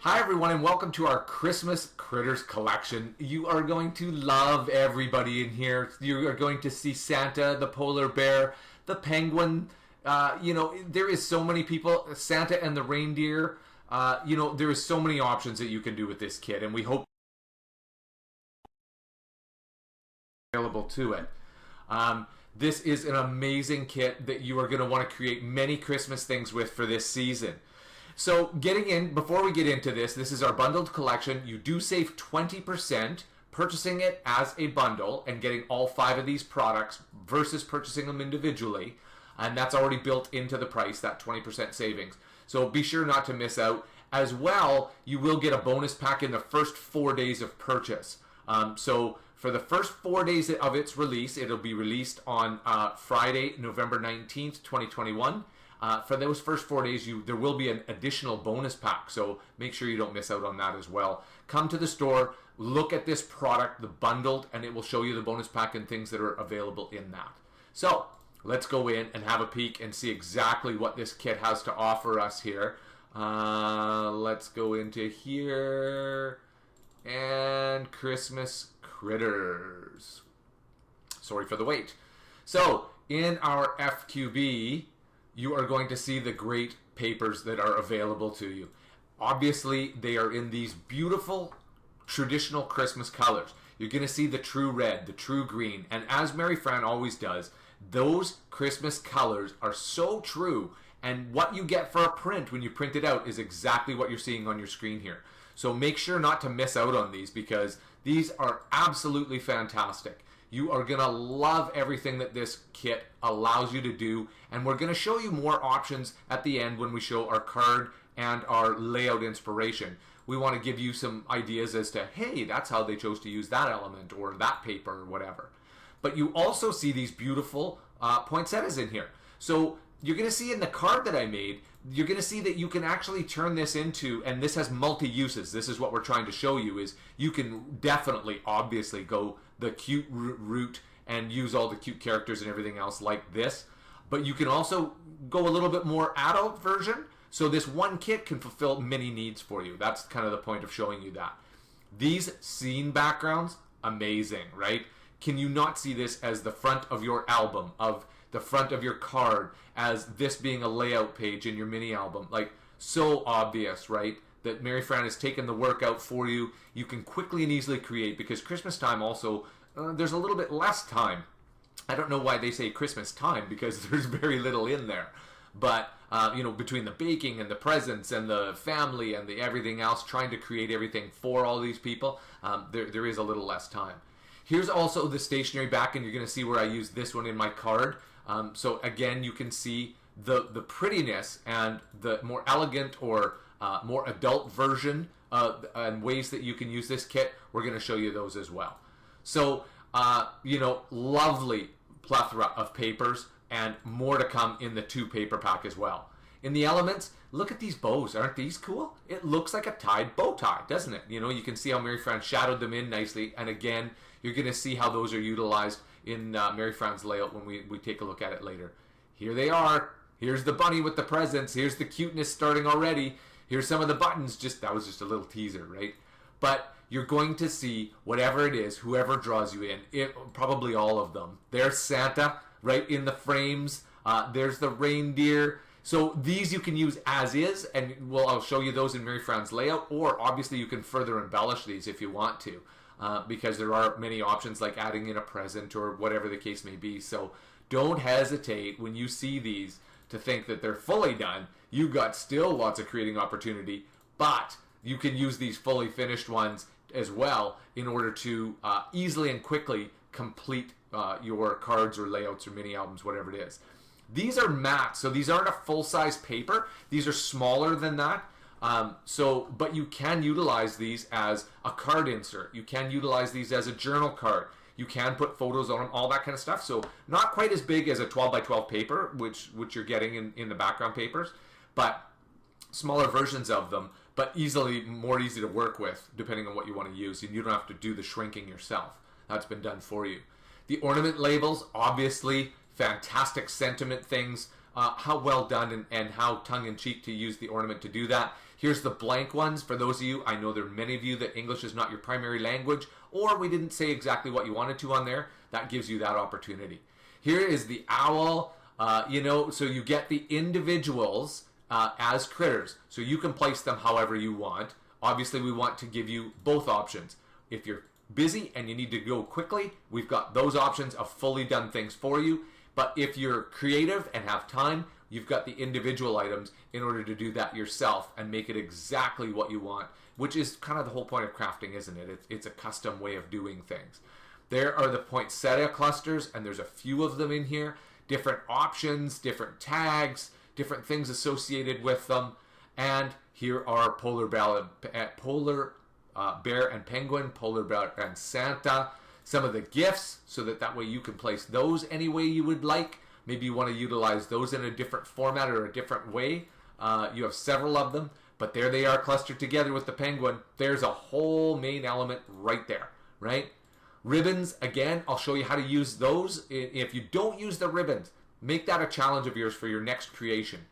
Hi everyone and welcome to our Christmas Critters collection. You are going to love everybody in here. You are going to see Santa, the polar bear, the penguin. There is so many people. Santa and the reindeer. There is so many options that you can do with this kit, and we hope available to it. This is an amazing kit that you are going to want to create many Christmas things with for this season. So before we get into this is our bundled collection. You do save 20% purchasing it as a bundle and getting all 5 of these products versus purchasing them individually. And that's already built into the price, that 20% savings. So be sure not to miss out. As well, you will get a bonus pack in the first 4 days of purchase. So for the first 4 days of its release, it'll be released on Friday, November 19th, 2021. For those first 4 days, there will be an additional bonus pack, so make sure you don't miss out on that as well. Come to the store, look at this product, the bundled, and it will show you the bonus pack and things that are available in that. So let's go in and have a peek and see exactly what this kit has to offer us here. Let's go into here, and Christmas Critters. Sorry for the wait. So in our FQB, you are going to see the great papers that are available to you. Obviously, they are in these beautiful traditional Christmas colors. You're going to see the true red, the true green, and as Mary Fran always does, those Christmas colors are so true, and what you get for a print when you print it out is exactly what you're seeing on your screen here. So make sure not to miss out on these because these are absolutely fantastic. You are going to love everything that this kit allows you to do, and we're going to show you more options at the end when we show our card and our layout inspiration. We want to give you some ideas as to, hey, that's how they chose to use that element or that paper or whatever. But you also see these beautiful poinsettias in here. So you're going to see in the card that I made, you're going to see that you can actually turn this into, and this has multi-uses. This is what we're trying to show you, is you can definitely, obviously, go the cute route and use all the cute characters and everything else like this. But you can also go a little bit more adult version. So this one kit can fulfill many needs for you. That's kind of the point of showing you that. These scene backgrounds, amazing, right? Can you not see this as the front of your album, of the front of your card, as this being a layout page in your mini album? Like, so obvious, right? That Mary Fran has taken the work out for you. You can quickly and easily create, because Christmas time also, there's a little bit less time. I don't know why they say Christmas time, because there's very little in there. But, between the baking and the presents and the family and the everything else, trying to create everything for all these people, there is a little less time. Here's also the stationery back, and you're going to see where I use this one in my card. So again, you can see the prettiness and the more elegant or more adult version and ways that you can use this kit. We're going to show you those as well. So, lovely plethora of papers and more to come in the 2 paper pack as well. In the elements, look at these bows. Aren't these cool? It looks like a tied bow tie, doesn't it? You can see how Mary Fran shadowed them in nicely. And again, you're going to see how those are utilized in Mary Fran's layout when we take a look at it later. Here they are. Here's the bunny with the presents. Here's the cuteness starting already. Here's some of the buttons. That was just a little teaser, right? But you're going to see whatever it is, whoever draws you in, probably all of them. There's Santa right in the frames. There's the reindeer. So these you can use as is, and I'll show you those in Mary Fran's layout, or obviously you can further embellish these if you want to, because there are many options like adding in a present or whatever the case may be. So don't hesitate when you see these to think that they're fully done. You've got still lots of creating opportunity, but you can use these fully finished ones as well in order to easily and quickly complete your cards or layouts or mini albums, whatever it is. These are matte, so these aren't a full-size paper. These are smaller than that. But you can utilize these as a card insert. You can utilize these as a journal card. You can put photos on them, all that kind of stuff. So not quite as big as a 12 by 12 paper, which you're getting in the background papers, but smaller versions of them, but more easy to work with depending on what you want to use. And you don't have to do the shrinking yourself. That's been done for you. The ornament labels, obviously, fantastic sentiment things how well done and how tongue-in-cheek to use the ornament to do that. Here's the blank ones. For those of you, I know there are many of you that English is not your primary language, or we didn't say exactly what you wanted to on there. That gives you that opportunity. Here is the owl, so you get the individuals as critters. So you can place them however you want. Obviously, we want to give you both options. If you're busy and you need to go quickly, we've got those options of fully done things for you. But if you're creative and have time, you've got the individual items in order to do that yourself and make it exactly what you want, which is kind of the whole point of crafting, isn't it? It's a custom way of doing things. There are the poinsettia clusters, and there's a few of them in here. Different options, different tags, different things associated with them. And here are polar bear and penguin, polar bear and Santa. Some of the gifts, so that way you can place those any way you would like. Maybe you want to utilize those in a different format or a different way. You have several of them, but there they are clustered together with the penguin. There's a whole main element right there, right? Ribbons, again, I'll show you how to use those. If you don't use the ribbons, make that a challenge of yours for your next creation.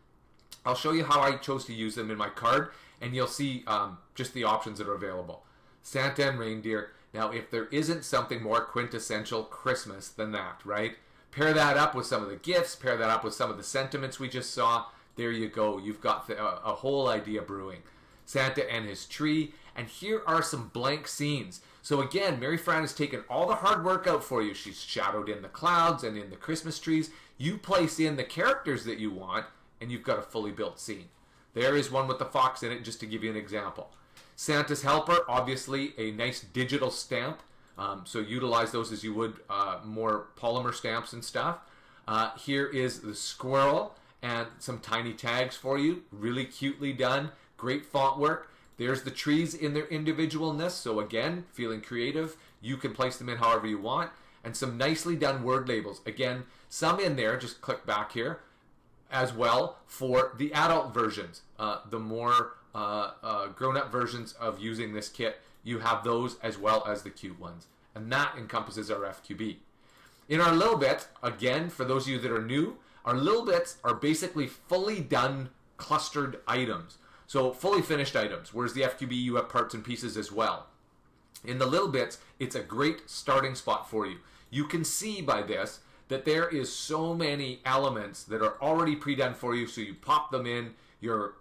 I'll show you how I chose to use them in my card, and you'll see just the options that are available. Santa and reindeer. Now, if there isn't something more quintessential Christmas than that, right? Pair that up with some of the gifts, pair that up with some of the sentiments we just saw. There you go. You've got a whole idea brewing. Santa and his tree. And here are some blank scenes. So again, Mary Fran has taken all the hard work out for you. She's shadowed in the clouds and in the Christmas trees. You place in the characters that you want, and you've got a fully built scene. There is one with the fox in it, just to give you an example. Santa's helper, obviously a nice digital stamp. So utilize those as you would more polymer stamps and stuff. Here is the squirrel and some tiny tags for you. Really cutely done. Great font work. There's the trees in their individualness. So again, feeling creative. You can place them in however you want. And some nicely done word labels. Again, some in there, just click back here, as well for the adult versions. The more grown-up versions of using this kit, you have those as well as the cute ones. And that encompasses our FQB. In our little bit, again, for those of you that are new, our little bits are basically fully done clustered items. So fully finished items, whereas the FQB you have parts and pieces as well. In the little bits, it's a great starting spot for you. You can see by this that there is so many elements that are already pre-done for you, so you pop them in,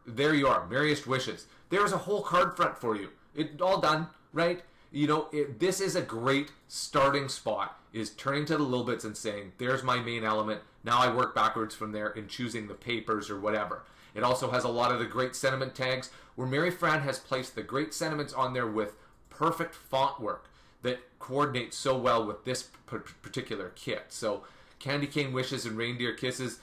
there you are, Merriest Wishes. There's a whole card front for you. It's all done, right? You know, this is a great starting spot, is turning to the little bits and saying, there's my main element. Now I work backwards from there in choosing the papers or whatever. It also has a lot of the great sentiment tags, where Mary Fran has placed the great sentiments on there with perfect font work that coordinates so well with this particular kit. So Candy Cane Wishes and Reindeer Kisses,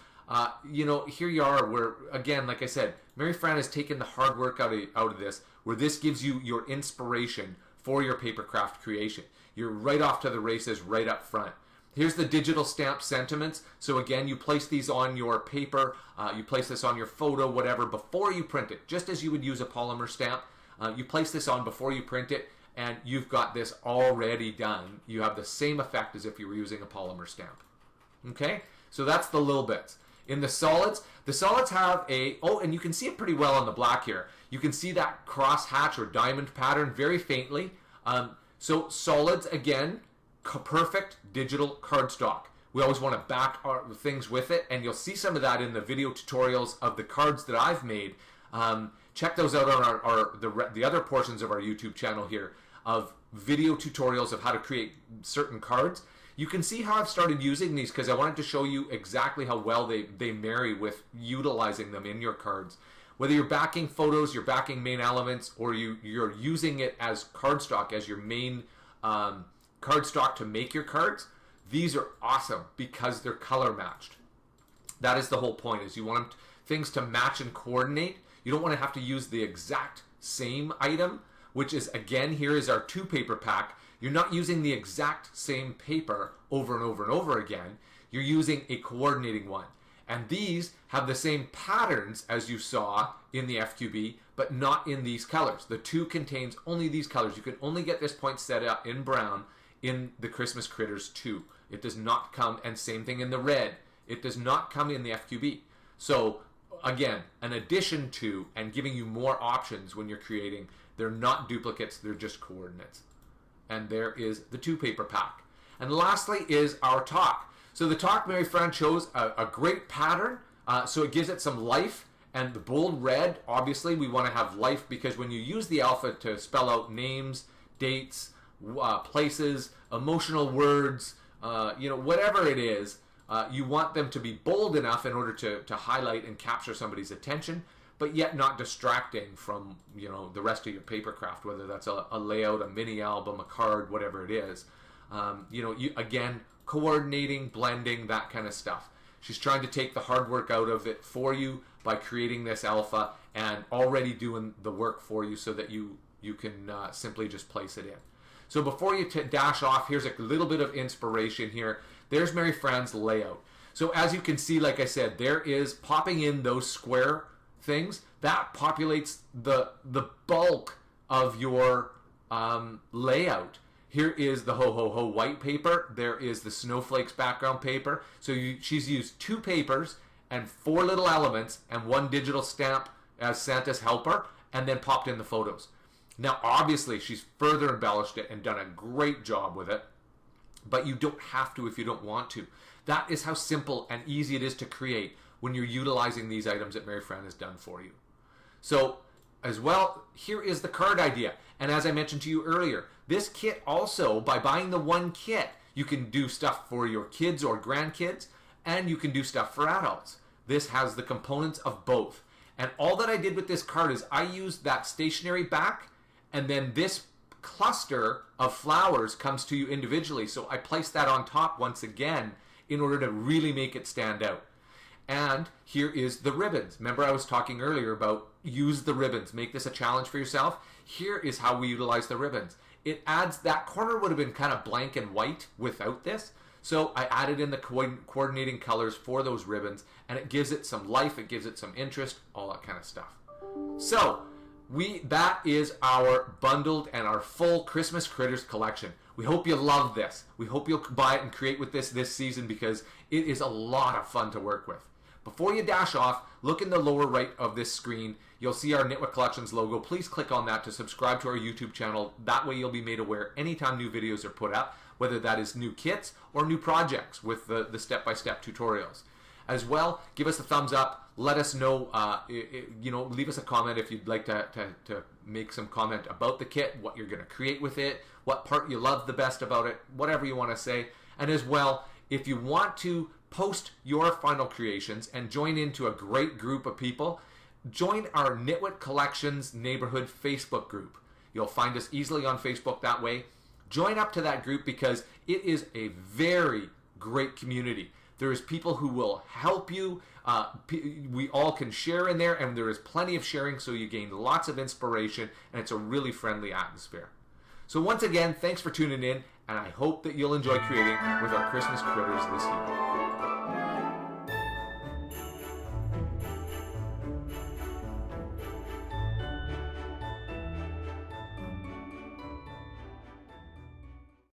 here you are, where, again, like I said, Mary Fran has taken the hard work out of this, where this gives you your inspiration for your paper craft creation. You're right off to the races right up front. Here's the digital stamp sentiments. So again, you place these on your paper, you place this on your photo, whatever, before you print it, just as you would use a polymer stamp. You place this on before you print it, and you've got this already done. You have the same effect as if you were using a polymer stamp. Okay, so that's the little bits. In the solids have and you can see it pretty well on the black here. You can see that cross hatch or diamond pattern very faintly. So solids, again, perfect digital cardstock. We always want to back our things with it, and you'll see some of that in the video tutorials of the cards that I've made. Check those out on the other portions of our YouTube channel here of video tutorials of how to create certain cards. You can see how I've started using these because I wanted to show you exactly how well they marry with utilizing them in your cards. Whether you're backing photos, you're backing main elements, or you're using it as cardstock, as your main cardstock to make your cards, these are awesome because they're color matched. That is the whole point, is you want things to match and coordinate. You don't want to have to use the exact same item, which is, again, here is our 2-paper pack. You're not using the exact same paper over and over and over again. You're using a coordinating one. And these have the same patterns as you saw in the FQB, but not in these colors. The 2 contains only these colors. You can only get this poinsettia in brown in the Christmas Critters 2. It does not come, and same thing in the red. It does not come in the FQB. So again, an addition to and giving you more options when you're creating. They're not duplicates, they're just coordinates. And there is the 2-paper pack. And lastly is our talk. So the talk, Mary Fran chose a great pattern, so it gives it some life. And the bold red, obviously, we want to have life because when you use the alpha to spell out names, dates, places, emotional words, whatever it is, you want them to be bold enough in order to highlight and capture somebody's attention, but yet not distracting from the rest of your paper craft, whether that's a layout, a mini album, a card, whatever it is. Again, coordinating, blending, that kind of stuff. She's trying to take the hard work out of it for you by creating this alpha and already doing the work for you so that you can simply just place it in. So before you dash off, here's a little bit of inspiration here. There's Mary Fran's layout. So as you can see, like I said, there is popping in those square things. That populates the bulk of your layout. Here is the Ho Ho Ho white paper. There is the snowflakes background paper. So she's used 2 papers and 4 little elements and 1 digital stamp as Santa's helper, and then popped in the photos. Now, obviously, she's further embellished it and done a great job with it, but you don't have to if you don't want to. That is how simple and easy it is to create when you're utilizing these items that Mary Fran has done for you. So, as well, here is the card idea. And as I mentioned to you earlier, this kit also, by buying the 1 kit, you can do stuff for your kids or grandkids, and you can do stuff for adults. This has the components of both. And all that I did with this card is I used that stationery back, and then this cluster of flowers comes to you individually. So I placed that on top once again in order to really make it stand out. And here is the ribbons. Remember I was talking earlier about use the ribbons. Make this a challenge for yourself. Here is how we utilize the ribbons. It adds, that corner would have been kind of blank and white without this. So I added in the coordinating colors for those ribbons, and it gives it some life, it gives it some interest, all that kind of stuff. So that is our bundled and our full Christmas Critters collection. We hope you love this. We hope you'll buy it and create with this season because it is a lot of fun to work with. Before you dash off, look in the lower right of this screen. You'll see our Knit With Collections logo. Please click on that to subscribe to our YouTube channel. That way you'll be made aware anytime new videos are put up, whether that is new kits or new projects with the step-by-step tutorials. As well, give us a thumbs up. Let us know, leave us a comment if you'd like to make some comment about the kit, what you're going to create with it, what part you love the best about it, whatever you want to say. And as well, if you want to post your final creations and join into a great group of people, join our Knit With Collections Neighborhood Facebook group. You'll find us easily on Facebook that way. Join up to that group because it is a very great community. There is people who will help you. We all can share in there, and there is plenty of sharing, so you gain lots of inspiration, and it's a really friendly atmosphere. So once again, thanks for tuning in, and I hope that you'll enjoy creating with our Christmas Critters this year.